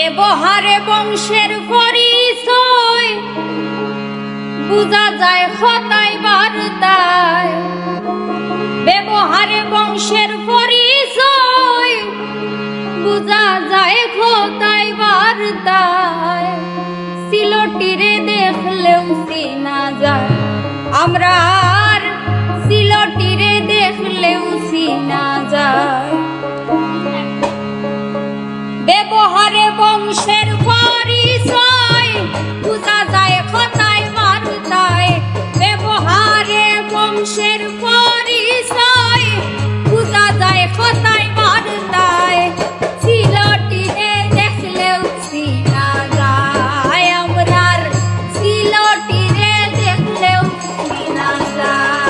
ব্যবহারে বংশের পরিচয় বুঝা যায় খতায় বার্তায়। ব্যবহারে বংশের পরিচয় বুঝা যায় খতায় বার্তায়। সিলটিরে দেখলেও চিনা যায় আমরা, সিলটিরে দেখলেও চিনা যায়। ব্যবহারে বংশের পরিচয় বুঝা যায় খতায় বার্তায়। ব্যবহারে বংশের পরিচয় বুঝা যায় খতায় বার্তায়। সিলটিরে দেখলেও চিনা যায় আমরার, সিলটিরে দেখলেও চিনা যায়।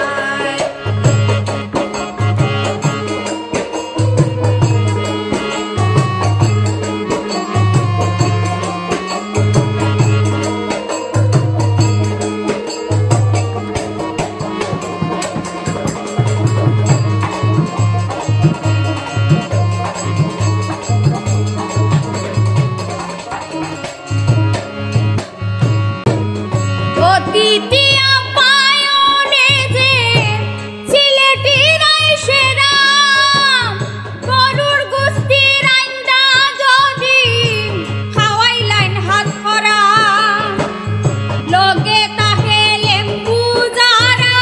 দ্বিতীয় পায়নে যে সিলেটি রাইসে রাম, গরুর গুস্তি রাইন্দা যদি খাওয়াইলেন হাত ভরা। লগে তাহে লেম্বু যারা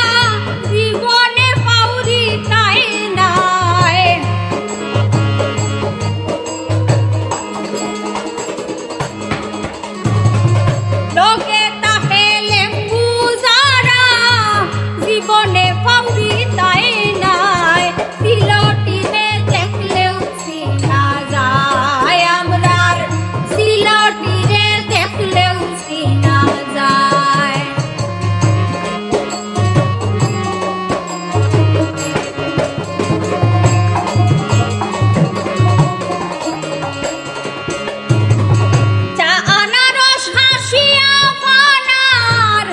জীবনে পাউরি তাই নাই। লগে জীবনে পাউরি তাই নাই। সিলটিরে দেখলেও চিনা যায় আমরার, সিলটিরে দেখলেও চিনা যায়। চা আনারস হাসিয়া পানার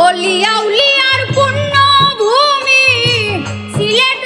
অলিয়া উলিয়ার পূর্ণ ভূমি সিলেট।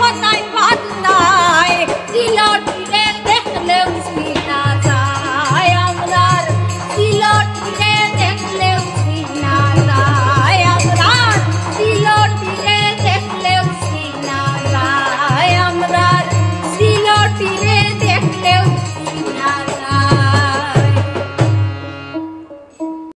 কথা